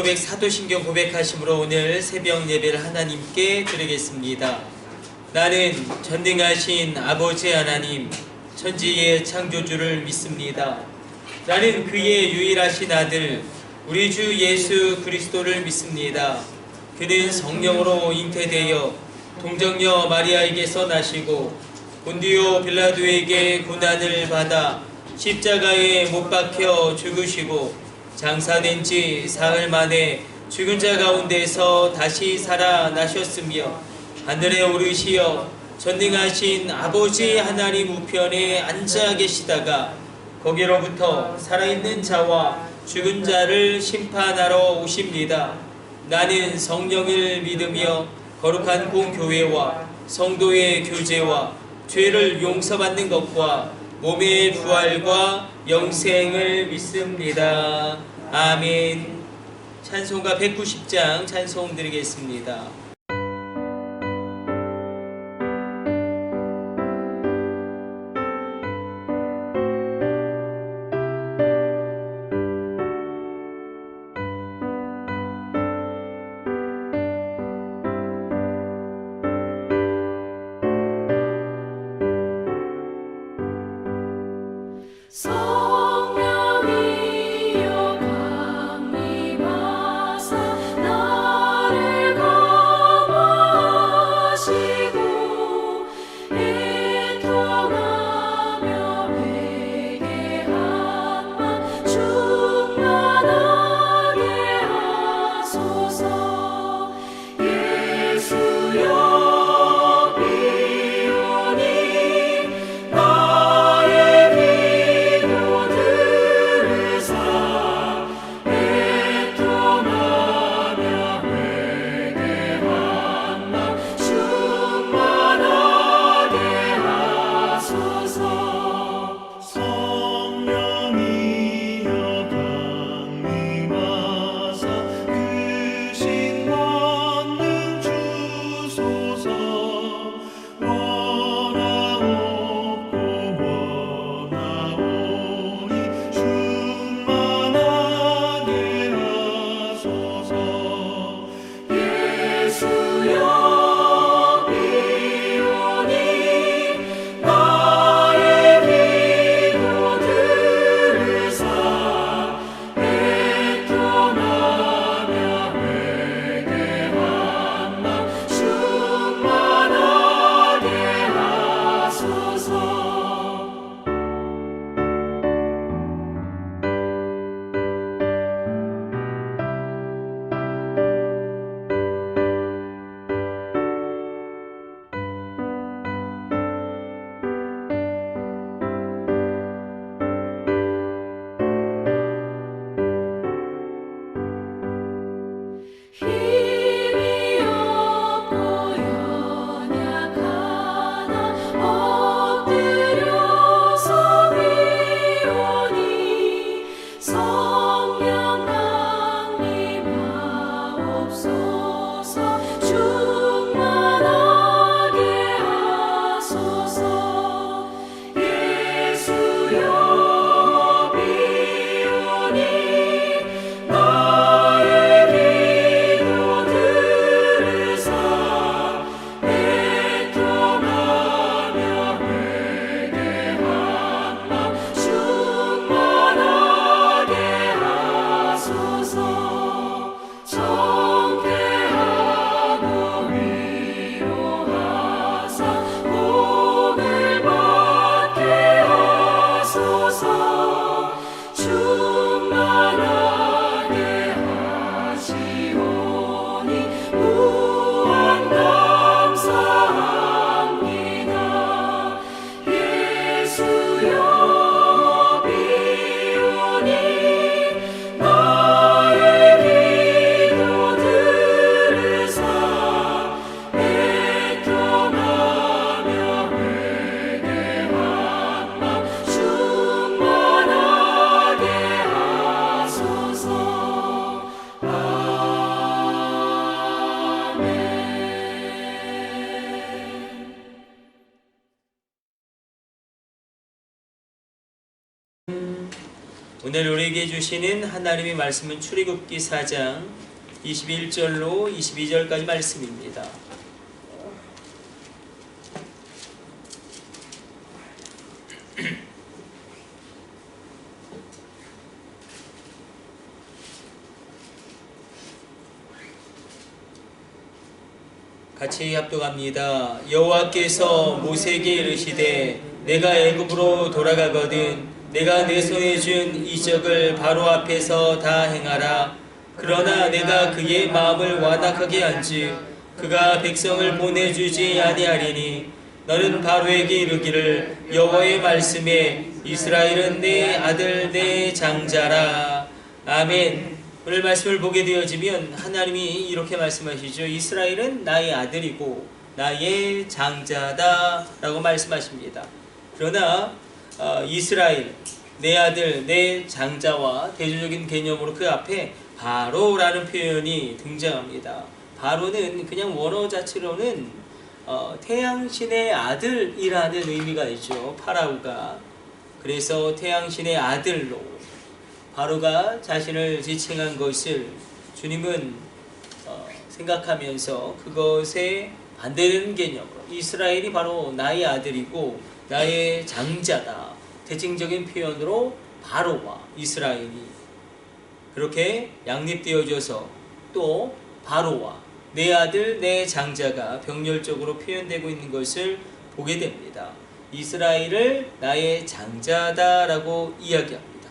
고백 사도신경 고백하심으로 오늘 새벽 예배를 하나님께 드리겠습니다. 나는 전능하신 아버지 하나님 천지의 창조주를 믿습니다. 나는 그의 유일하신 아들 우리 주 예수 그리스도를 믿습니다. 그는 성령으로 잉태되어 동정녀 마리아에게서 나시고 본디오 빌라도에게 고난을 받아 십자가에 못 박혀 죽으시고 장사된 지 사흘 만에 죽은 자 가운데서 다시 살아나셨으며 하늘에 오르시어 전능하신 아버지 하나님 우편에 앉아 계시다가 거기로부터 살아있는 자와 죽은 자를 심판하러 오십니다. 나는 성령을 믿으며 거룩한 공교회와 성도의 교제와 죄를 용서받는 것과 몸의 부활과 영생을 믿습니다. 아멘. 찬송가 190장 찬송 드리겠습니다. 성령이여 강림하사 나를 오늘 우리에게 주시는 하나님의 말씀은 출애굽기 4장 21절로 22절까지 말씀입니다. 같이 합독합니다. 여호와께서 모세에게 이르시되 내가 애굽으로 돌아가거든 내가 내 손에 준 이적을 바로 앞에서 다 행하라. 그러나 내가 그의 마음을 완악하게 한즉 그가 백성을 보내주지 아니하리니 너는 바로에게 이르기를 여호와의 말씀에 이스라엘은 내 아들 내 장자라. 아멘. 오늘 말씀을 보게 되어지면 하나님이 이렇게 말씀하시죠. 이스라엘은 나의 아들이고 나의 장자다 라고 말씀하십니다. 그러나 이스라엘, 내 아들, 내 장자와 대조적인 개념으로 그 앞에 바로라는 표현이 등장합니다. 바로는 그냥 원어 자체로는 태양신의 아들이라는 의미가 있죠. 파라오가. 그래서 태양신의 아들로 바로가 자신을 지칭한 것을 주님은 생각하면서 그것에 반대되는 개념으로 이스라엘이 바로 나의 아들이고 나의 장자다. 대칭적인 표현으로 바로와 이스라엘이 그렇게 양립되어져서 또 바로와 내 아들 내 장자가 병렬적으로 표현되고 있는 것을 보게 됩니다. 이스라엘을 나의 장자다라고 이야기합니다.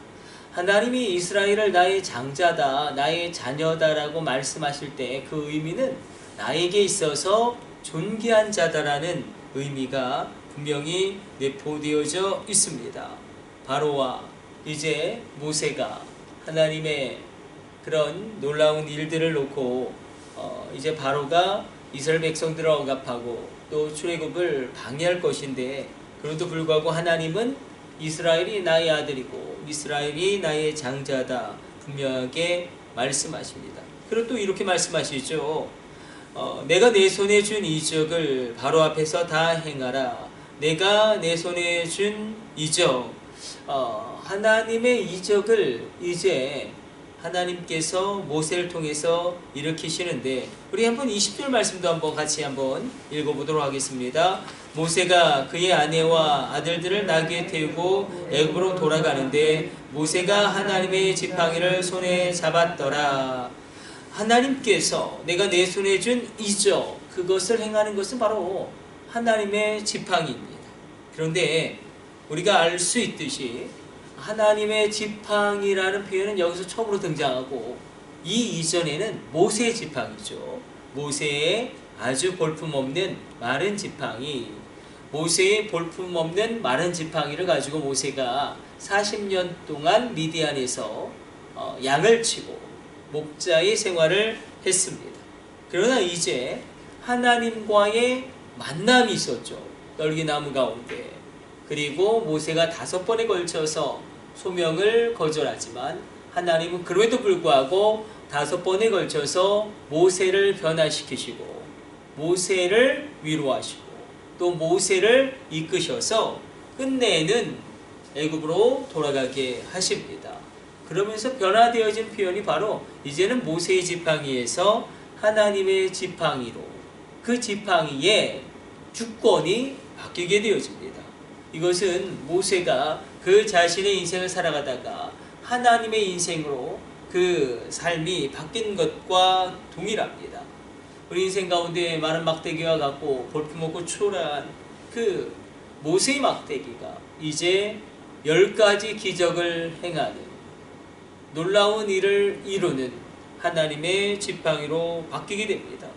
하나님이 이스라엘을 나의 장자다, 나의 자녀다라고 말씀하실 때 그 의미는 나에게 있어서 존귀한 자다라는 의미가 분명히 내포되어져 있습니다. 바로와 이제 모세가 하나님의 그런 놀라운 일들을 놓고 이제 바로가 이스라엘 백성들을 억압하고 또 출애굽을 방해할 것인데 그럼에도 불구하고 하나님은 이스라엘이 나의 아들이고 이스라엘이 나의 장자다 분명하게 말씀하십니다. 그리고 또 이렇게 말씀하시죠. 내가 내 손에 준 이적을 바로 앞에서 다 행하라. 내가 내 손에 준 이적, 하나님의 이적을 이제 하나님께서 모세를 통해서 일으키시는데 우리 한번 20절 말씀도 한번 같이 한번 읽어보도록 하겠습니다. 모세가 그의 아내와 아들들을 나귀에 태우고 애굽으로 돌아가는데 모세가 하나님의 지팡이를 손에 잡았더라. 하나님께서 내가 내 손에 준 이적 그것을 행하는 것은 바로 하나님의 지팡이입니다. 그런데 우리가 알 수 있듯이 하나님의 지팡이라는 표현은 여기서 처음으로 등장하고 이 이전에는 모세의 지팡이죠. 모세의 아주 볼품없는 마른 지팡이, 모세의 볼품없는 마른 지팡이를 가지고 모세가 40년 동안 미디안에서 양을 치고 목자의 생활을 했습니다. 그러나 이제 하나님과의 만남이 있었죠. 떨기나무 가운데. 그리고 모세가 5번에 걸쳐서 소명을 거절하지만 하나님은 그럼에도 불구하고 5번에 걸쳐서 모세를 변화시키시고 모세를 위로하시고 또 모세를 이끄셔서 끝내는 애굽으로 돌아가게 하십니다. 그러면서 변화되어진 표현이 바로 이제는 모세의 지팡이에서 하나님의 지팡이로 그 지팡이의 주권이 바뀌게 되어집니다. 이것은 모세가 그 자신의 인생을 살아가다가 하나님의 인생으로 그 삶이 바뀐 것과 동일합니다. 우리 인생 가운데 많은 막대기와 같고 볼품없고 초라한 그 모세의 막대기가 이제 10가지 기적을 행하는 놀라운 일을 이루는 하나님의 지팡이로 바뀌게 됩니다.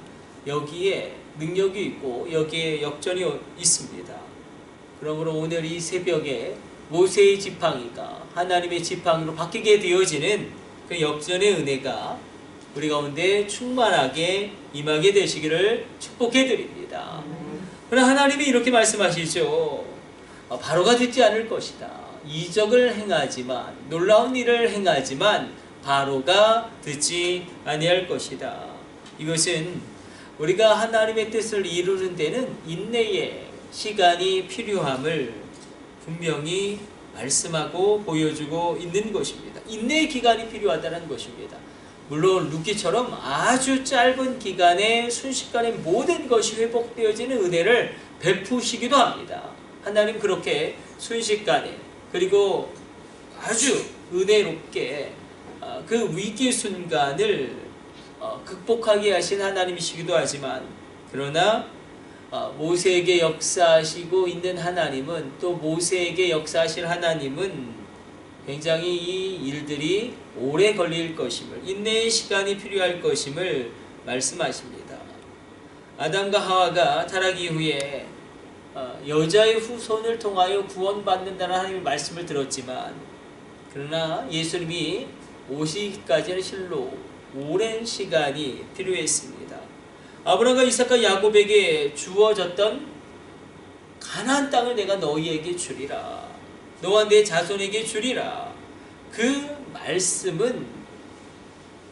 여기에 능력이 있고 여기에 역전이 있습니다. 그러므로 오늘 이 새벽에 모세의 지팡이가 하나님의 지팡이로 바뀌게 되어지는 그 역전의 은혜가 우리 가운데 충만하게 임하게 되시기를 축복해 드립니다. 그러나 하나님이 이렇게 말씀하시죠. 바로가 듣지 않을 것이다. 이적을 행하지만 놀라운 일을 행하지만 바로가 듣지 아니할 것이다. 이것은 우리가 하나님의 뜻을 이루는 데는 인내의 시간이 필요함을 분명히 말씀하고 보여주고 있는 것입니다. 인내의 기간이 필요하다는 것입니다. 물론 룻기처럼 아주 짧은 기간에 순식간에 모든 것이 회복되어지는 은혜를 베푸시기도 합니다. 하나님 그렇게 순식간에 그리고 아주 은혜롭게 그 위기 순간을 극복하게 하신 하나님이시기도 하지만, 그러나 모세에게 역사하시고 있는 하나님은, 또 모세에게 역사하실 하나님은 굉장히 이 일들이 오래 걸릴 것임을, 인내의 시간이 필요할 것임을 말씀하십니다. 아담과 하와가 타락 이후에 여자의 후손을 통하여 구원받는다는 하나님의 말씀을 들었지만, 그러나 예수님이 오시기까지는 실로 오랜 시간이 필요했습니다. 아브라함과 이삭과 야곱에게 주어졌던 가나안 땅을 내가 너희에게 주리라, 너와 내 자손에게 주리라, 그 말씀은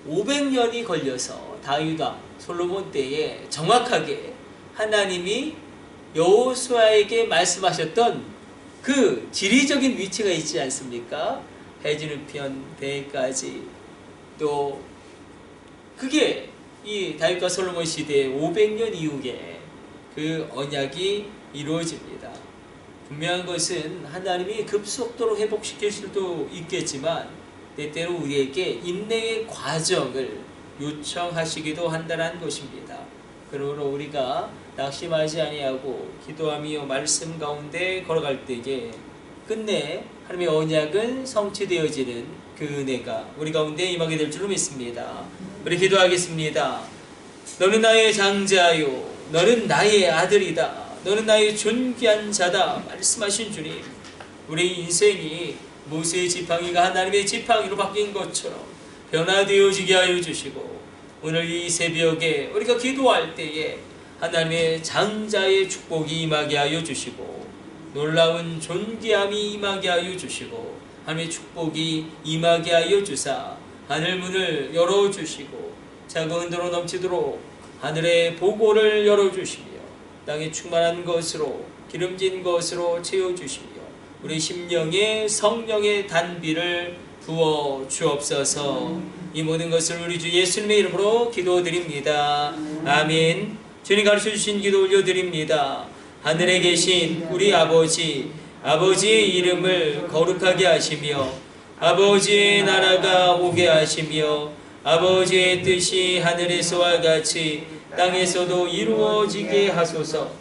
500년이 걸려서 다윗과 솔로몬 때에 정확하게 하나님이 여호수아에게 말씀하셨던 그 지리적인 위치가 있지 않습니까? 해지르편 배까지, 또 그게 이 다윗과 솔로몬 시대의 500년 이후에 그 언약이 이루어집니다. 분명한 것은 하나님이 급속도로 회복시킬 수도 있겠지만 때때로 우리에게 인내의 과정을 요청하시기도 한다는 것입니다. 그러므로 우리가 낙심하지 아니하고 기도하며 말씀 가운데 걸어갈 때에 끝내 하나님의 언약은 성취되어지는 그 은혜가 우리 가운데 임하게 될 줄로 믿습니다. 우리 기도하겠습니다. 너는 나의 장자요, 너는 나의 아들이다, 너는 나의 존귀한 자다 말씀하신 주님, 우리 인생이 모세의 지팡이가 하나님의 지팡이로 바뀐 것처럼 변화되어지게 하여 주시고, 오늘 이 새벽에 우리가 기도할 때에 하나님의 장자의 축복이 임하게 하여 주시고, 놀라운 존귀함이 임하게 하여 주시고, 하나님의 축복이 임하게 하여 주사 하늘 문을 열어주시고 작은 은도로 넘치도록 하늘의 보고를 열어주시며 땅에 충만한 것으로 기름진 것으로 채워주시며 우리 심령에 성령의 단비를 부어 주옵소서. 이 모든 것을 우리 주 예수님의 이름으로 기도드립니다. 아멘. 주님 가르쳐 주신 기도 올려드립니다. 하늘에 계신 우리 아버지, 아버지의 이름을 거룩하게 하시며 아버지의 나라가 오게 하시며 아버지의 뜻이 하늘에서와 같이 땅에서도 이루어지게 하소서.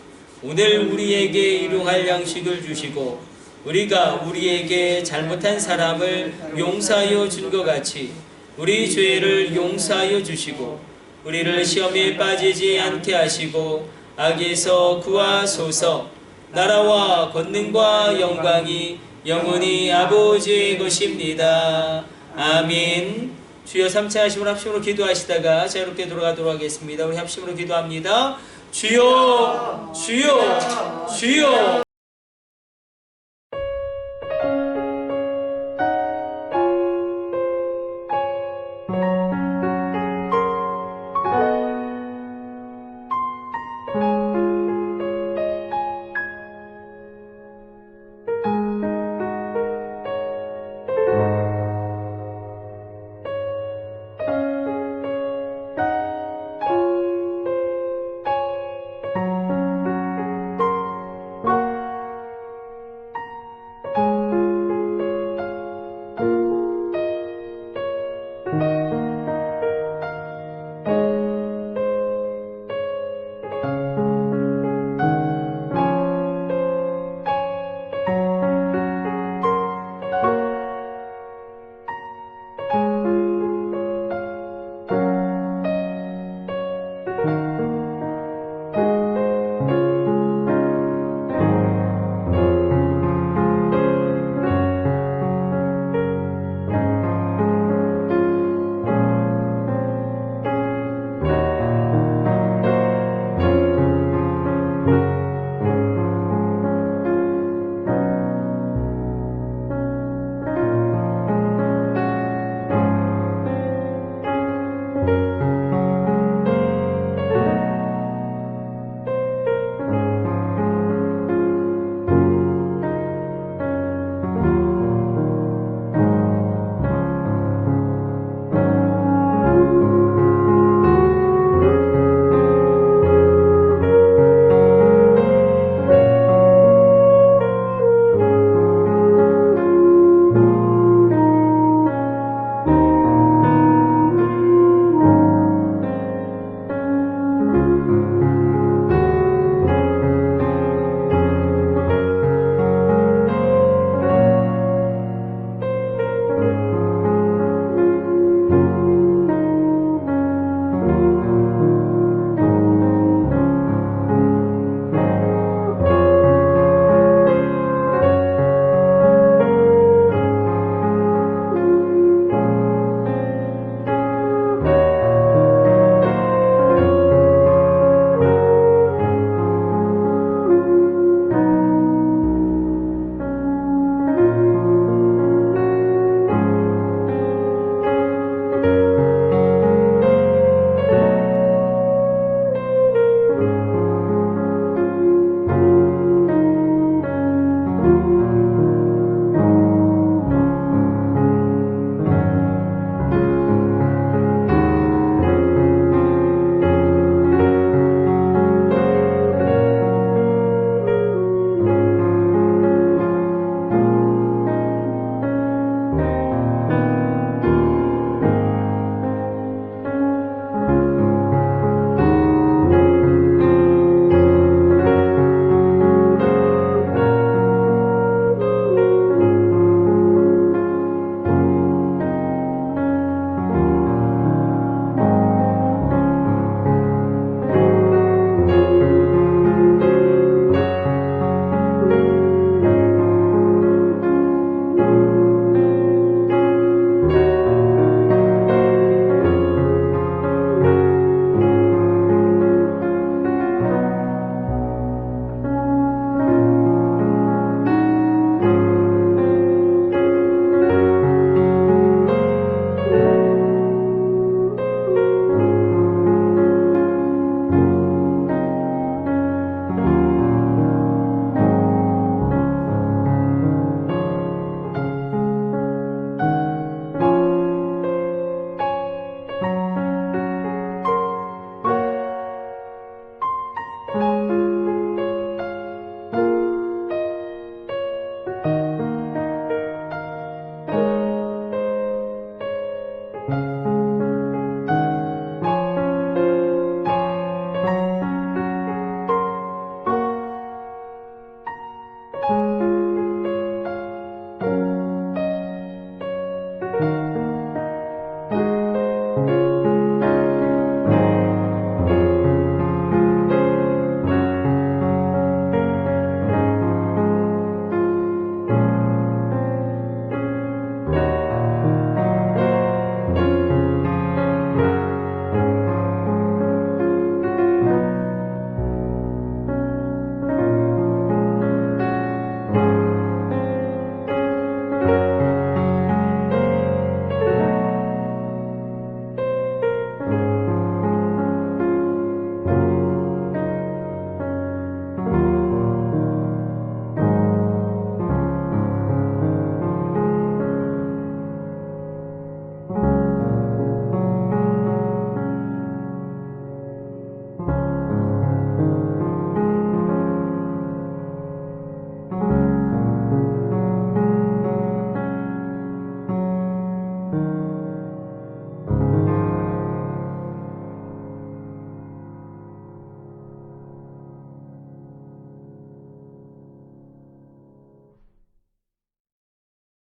오늘 우리에게 일용할 양식을 주시고 우리가 우리에게 잘못한 사람을 용서하여 준 것 같이 우리 죄를 용서하여 주시고 우리를 시험에 빠지지 않게 하시고 악에서 구하소서. 나라와 권능과 영광이 영원히 아버지의 것입니다. 아멘. 주여 3차 하심으로 합심으로 기도하시다가 자유롭게 돌아가도록 하겠습니다. 우리 합심으로 기도합니다. 주여, 주여, 주여.